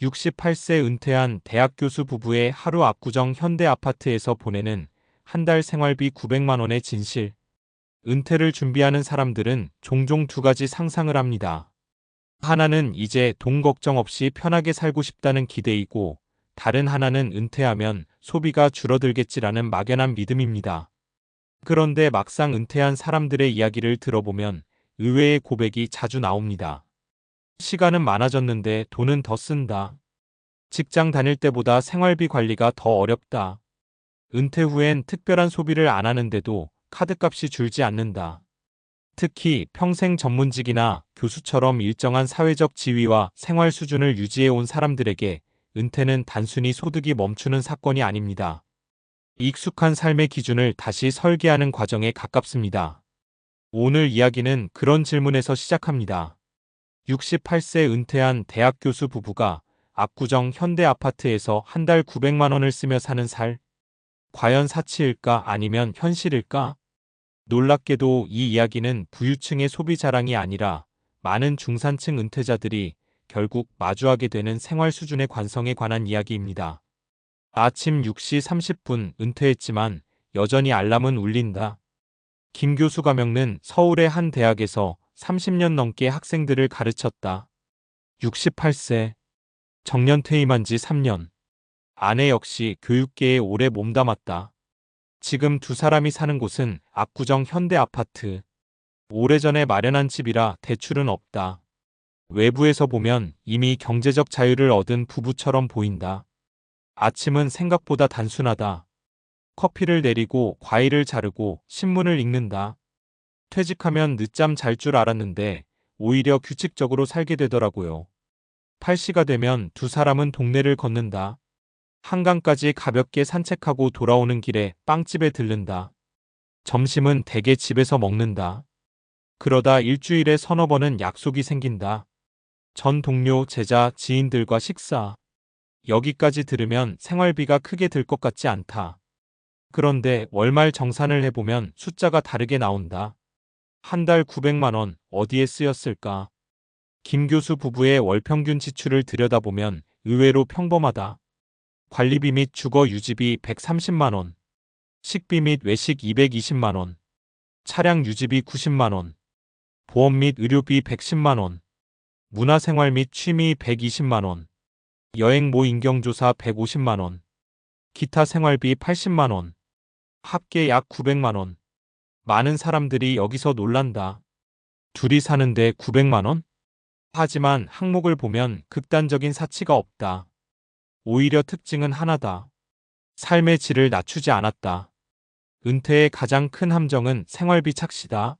68세 은퇴한 대학 교수 부부의 하루 압구정 현대 아파트에서 보내는 한 달 생활비 900만 원의 진실. 은퇴를 준비하는 사람들은 종종 두 가지 상상을 합니다. 하나는 이제 돈 걱정 없이 편하게 살고 싶다는 기대이고, 다른 하나는 은퇴하면 소비가 줄어들겠지라는 막연한 믿음입니다. 그런데 막상 은퇴한 사람들의 이야기를 들어보면 의외의 고백이 자주 나옵니다. 시간은 많아졌는데 돈은 더 쓴다. 직장 다닐 때보다 생활비 관리가 더 어렵다. 은퇴 후엔 특별한 소비를 안 하는데도 카드값이 줄지 않는다. 특히 평생 전문직이나 교수처럼 일정한 사회적 지위와 생활 수준을 유지해 온 사람들에게 은퇴는 단순히 소득이 멈추는 사건이 아닙니다. 익숙한 삶의 기준을 다시 설계하는 과정에 가깝습니다. 오늘 이야기는 그런 질문에서 시작합니다. 68세 은퇴한 대학 교수 부부가 압구정 현대 아파트에서 한 달 900만 원을 쓰며 사는 살. 과연 사치일까 아니면 현실일까? 놀랍게도 이 이야기는 부유층의 소비 자랑이 아니라 많은 중산층 은퇴자들이 결국 마주하게 되는 생활 수준의 관성에 관한 이야기입니다. 아침 6시 30분 은퇴했지만 여전히 알람은 울린다. 김 교수 가명는 서울의 한 대학에서 30년 넘게 학생들을 가르쳤다. 68세. 정년 퇴임한 지 3년. 아내 역시 교육계에 오래 몸담았다. 지금 두 사람이 사는 곳은 압구정 현대 아파트. 오래전에 마련한 집이라 대출은 없다. 외부에서 보면 이미 경제적 자유를 얻은 부부처럼 보인다. 아침은 생각보다 단순하다. 커피를 내리고 과일을 자르고 신문을 읽는다. 퇴직하면 늦잠 잘 줄 알았는데 오히려 규칙적으로 살게 되더라고요. 8시가 되면 두 사람은 동네를 걷는다. 한강까지 가볍게 산책하고 돌아오는 길에 빵집에 들른다. 점심은 대개 집에서 먹는다. 그러다 일주일에 서너 번은 약속이 생긴다. 전 동료, 제자, 지인들과 식사. 여기까지 들으면 생활비가 크게 들 것 같지 않다. 그런데 월말 정산을 해보면 숫자가 다르게 나온다. 한 달 900만 원 어디에 쓰였을까? 김 교수 부부의 월 평균 지출을 들여다보면 의외로 평범하다. 관리비 및 주거 유지비 130만 원, 식비 및 외식 220만 원, 차량 유지비 90만 원, 보험 및 의료비 110만 원, 문화생활 및 취미 120만 원, 여행 모 인경조사 150만 원, 기타 생활비 80만 원, 합계 약 900만 원. 많은 사람들이 여기서 놀란다. 둘이 사는데 900만 원? 하지만 항목을 보면 극단적인 사치가 없다. 오히려 특징은 하나다. 삶의 질을 낮추지 않았다. 은퇴의 가장 큰 함정은 생활비 착시다.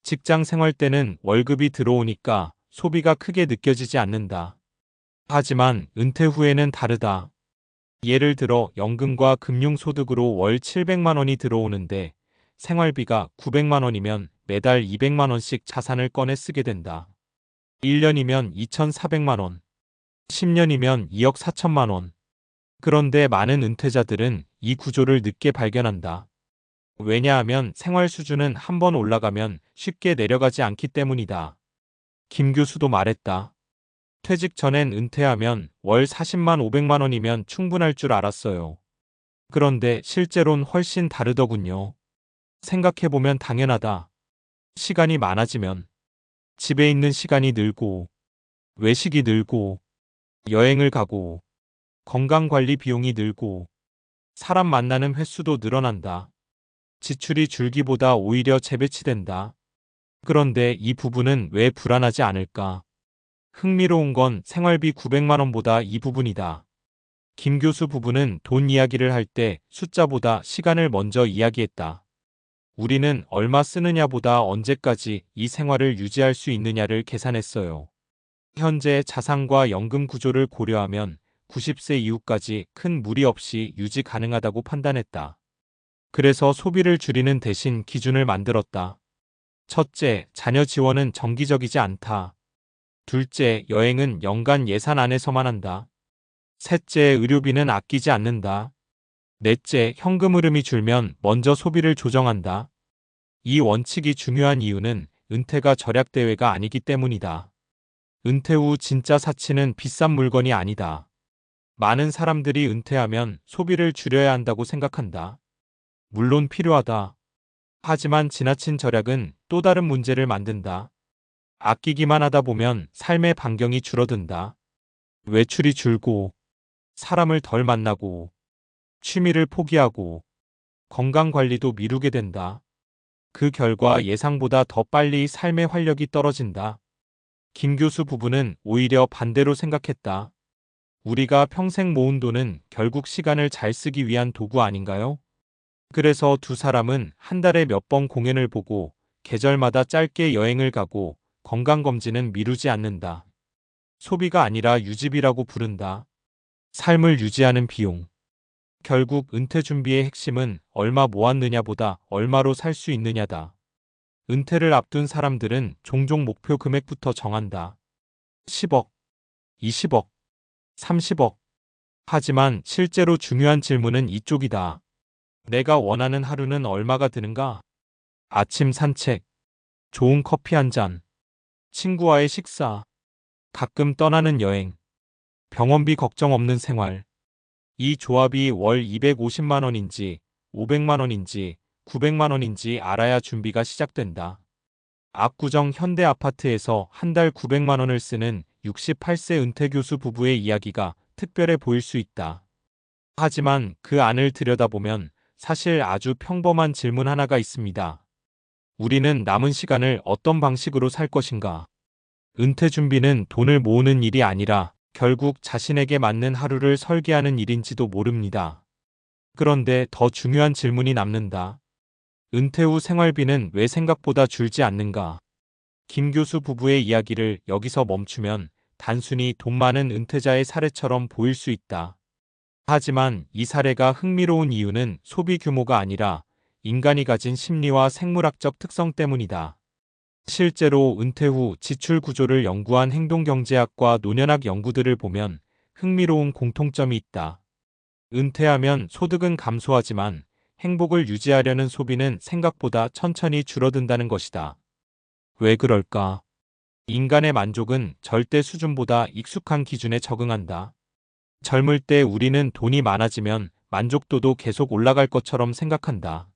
직장 생활 때는 월급이 들어오니까 소비가 크게 느껴지지 않는다. 하지만 은퇴 후에는 다르다. 예를 들어 연금과 금융소득으로 월 700만 원이 들어오는데 생활비가 900만 원이면 매달 200만 원씩 자산을 꺼내 쓰게 된다. 1년이면 2,400만 원, 10년이면 2억 4천만 원. 그런데 많은 은퇴자들은 이 구조를 늦게 발견한다. 왜냐하면 생활 수준은 한 번 올라가면 쉽게 내려가지 않기 때문이다. 김 교수도 말했다. 퇴직 전엔 은퇴하면 월 40만 500만 원이면 충분할 줄 알았어요. 그런데 실제로는 훨씬 다르더군요. 생각해보면 당연하다. 시간이 많아지면 집에 있는 시간이 늘고 외식이 늘고 여행을 가고 건강관리 비용이 늘고 사람 만나는 횟수도 늘어난다. 지출이 줄기보다 오히려 재배치된다. 그런데 이 부분은 왜 불안하지 않을까? 흥미로운 건 생활비 900만 원보다 이 부분이다. 김 교수 부부는 돈 이야기를 할 때 숫자보다 시간을 먼저 이야기했다. 우리는 얼마 쓰느냐보다 언제까지 이 생활을 유지할 수 있느냐를 계산했어요. 현재 자산과 연금 구조를 고려하면 90세 이후까지 큰 무리 없이 유지 가능하다고 판단했다. 그래서 소비를 줄이는 대신 기준을 만들었다. 첫째, 자녀 지원은 정기적이지 않다. 둘째, 여행은 연간 예산 안에서만 한다. 셋째, 의료비는 아끼지 않는다. 넷째, 현금 흐름이 줄면 먼저 소비를 조정한다. 이 원칙이 중요한 이유는 은퇴가 절약 대회가 아니기 때문이다. 은퇴 후 진짜 사치는 비싼 물건이 아니다. 많은 사람들이 은퇴하면 소비를 줄여야 한다고 생각한다. 물론 필요하다. 하지만 지나친 절약은 또 다른 문제를 만든다. 아끼기만 하다 보면 삶의 반경이 줄어든다. 외출이 줄고, 사람을 덜 만나고, 취미를 포기하고, 건강 관리도 미루게 된다. 그 결과 예상보다 더 빨리 삶의 활력이 떨어진다. 김 교수 부부는 오히려 반대로 생각했다. 우리가 평생 모은 돈은 결국 시간을 잘 쓰기 위한 도구 아닌가요? 그래서 두 사람은 한 달에 몇 번 공연을 보고 계절마다 짧게 여행을 가고 건강검진은 미루지 않는다. 소비가 아니라 유지비라고 부른다. 삶을 유지하는 비용. 결국 은퇴 준비의 핵심은 얼마 모았느냐보다 얼마로 살 수 있느냐다. 은퇴를 앞둔 사람들은 종종 목표 금액부터 정한다. 10억, 20억, 30억. 하지만 실제로 중요한 질문은 이쪽이다. 내가 원하는 하루는 얼마가 드는가? 아침 산책, 좋은 커피 한 잔, 친구와의 식사, 가끔 떠나는 여행, 병원비 걱정 없는 생활. 이 조합이 월 250만 원인지 500만 원인지 900만 원인지 알아야 준비가 시작된다. 압구정 현대 아파트에서 한 달 900만 원을 쓰는 68세 은퇴 교수 부부의 이야기가 특별해 보일 수 있다. 하지만 그 안을 들여다보면 사실 아주 평범한 질문 하나가 있습니다. 우리는 남은 시간을 어떤 방식으로 살 것인가? 은퇴 준비는 돈을 모으는 일이 아니라 결국 자신에게 맞는 하루를 설계하는 일인지도 모릅니다. 그런데 더 중요한 질문이 남는다. 은퇴 후 생활비는 왜 생각보다 줄지 않는가? 김 교수 부부의 이야기를 여기서 멈추면 단순히 돈 많은 은퇴자의 사례처럼 보일 수 있다. 하지만 이 사례가 흥미로운 이유는 소비 규모가 아니라 인간이 가진 심리와 생물학적 특성 때문이다. 실제로 은퇴 후 지출 구조를 연구한 행동경제학과 노년학 연구들을 보면 흥미로운 공통점이 있다. 은퇴하면 소득은 감소하지만 행복을 유지하려는 소비는 생각보다 천천히 줄어든다는 것이다. 왜 그럴까? 인간의 만족은 절대 수준보다 익숙한 기준에 적응한다. 젊을 때 우리는 돈이 많아지면 만족도도 계속 올라갈 것처럼 생각한다.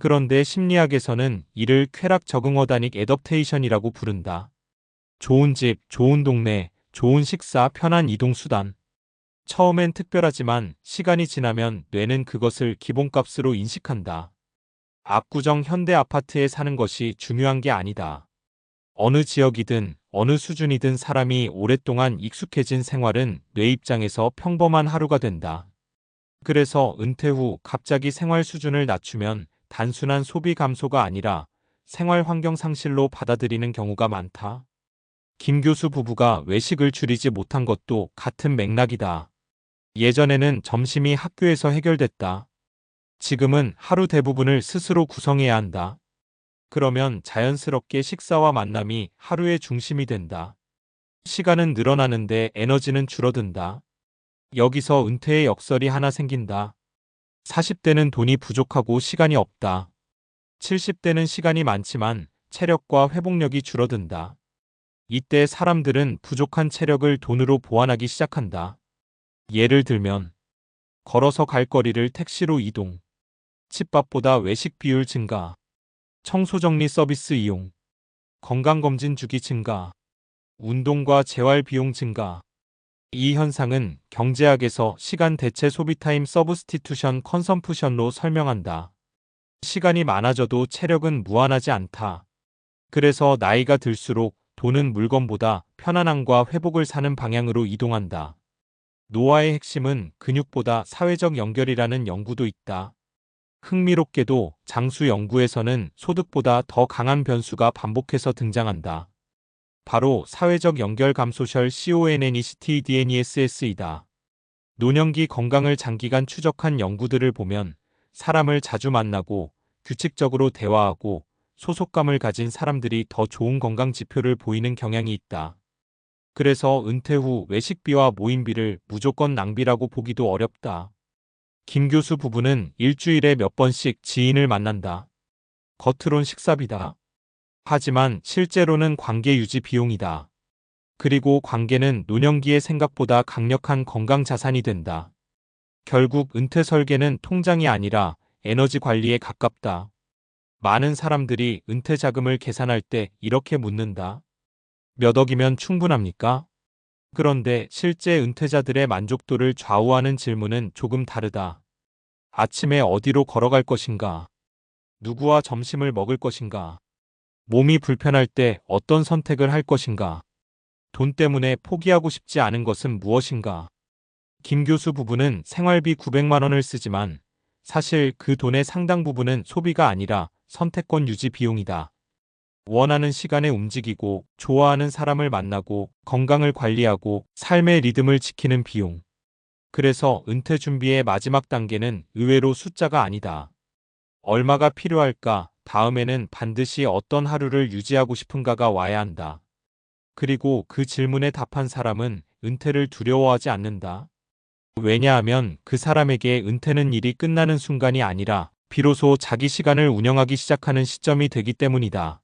그런데 심리학에서는 이를 쾌락 적응 어다닉 애덕테이션이라고 부른다. 좋은 집, 좋은 동네, 좋은 식사, 편한 이동 수단. 처음엔 특별하지만 시간이 지나면 뇌는 그것을 기본값으로 인식한다. 압구정 현대 아파트에 사는 것이 중요한 게 아니다. 어느 지역이든 어느 수준이든 사람이 오랫동안 익숙해진 생활은 뇌 입장에서 평범한 하루가 된다. 그래서 은퇴 후 갑자기 생활 수준을 낮추면 단순한 소비 감소가 아니라 생활 환경 상실로 받아들이는 경우가 많다. 김 교수 부부가 외식을 줄이지 못한 것도 같은 맥락이다. 예전에는 점심이 학교에서 해결됐다. 지금은 하루 대부분을 스스로 구성해야 한다. 그러면 자연스럽게 식사와 만남이 하루의 중심이 된다. 시간은 늘어나는데 에너지는 줄어든다. 여기서 은퇴의 역설이 하나 생긴다. 40대는 돈이 부족하고 시간이 없다. 70대는 시간이 많지만 체력과 회복력이 줄어든다. 이때 사람들은 부족한 체력을 돈으로 보완하기 시작한다. 예를 들면 걸어서 갈 거리를 택시로 이동, 집밥보다 외식 비율 증가, 청소정리 서비스 이용, 건강검진 주기 증가, 운동과 재활 비용 증가. 이 현상은 경제학에서 시간 대체 소비 타임 서브스티투션 컨섬푸션로 설명한다. 시간이 많아져도 체력은 무한하지 않다. 그래서 나이가 들수록 돈은 물건보다 편안함과 회복을 사는 방향으로 이동한다. 노화의 핵심은 근육보다 사회적 연결이라는 연구도 있다. 흥미롭게도 장수 연구에서는 소득보다 더 강한 변수가 반복해서 등장한다. 바로 사회적 연결 감소셜 CONNECTDNESS이다. 노년기 건강을 장기간 추적한 연구들을 보면 사람을 자주 만나고 규칙적으로 대화하고 소속감을 가진 사람들이 더 좋은 건강 지표를 보이는 경향이 있다. 그래서 은퇴 후 외식비와 모임비를 무조건 낭비라고 보기도 어렵다. 김 교수 부부는 일주일에 몇 번씩 지인을 만난다. 겉으론 식사비다. 하지만 실제로는 관계 유지 비용이다. 그리고 관계는 노년기에 생각보다 강력한 건강 자산이 된다. 결국 은퇴 설계는 통장이 아니라 에너지 관리에 가깝다. 많은 사람들이 은퇴 자금을 계산할 때 이렇게 묻는다. 몇 억이면 충분합니까? 그런데 실제 은퇴자들의 만족도를 좌우하는 질문은 조금 다르다. 아침에 어디로 걸어갈 것인가? 누구와 점심을 먹을 것인가? 몸이 불편할 때 어떤 선택을 할 것인가? 돈 때문에 포기하고 싶지 않은 것은 무엇인가? 김 교수 부부는 생활비 900만 원을 쓰지만 사실 그 돈의 상당 부분은 소비가 아니라 선택권 유지 비용이다. 원하는 시간에 움직이고 좋아하는 사람을 만나고 건강을 관리하고 삶의 리듬을 지키는 비용. 그래서 은퇴 준비의 마지막 단계는 의외로 숫자가 아니다. 얼마가 필요할까? 다음에는 반드시 어떤 하루를 유지하고 싶은가가 와야 한다. 그리고 그 질문에 답한 사람은 은퇴를 두려워하지 않는다. 왜냐하면 그 사람에게 은퇴는 일이 끝나는 순간이 아니라 비로소 자기 시간을 운영하기 시작하는 시점이 되기 때문이다.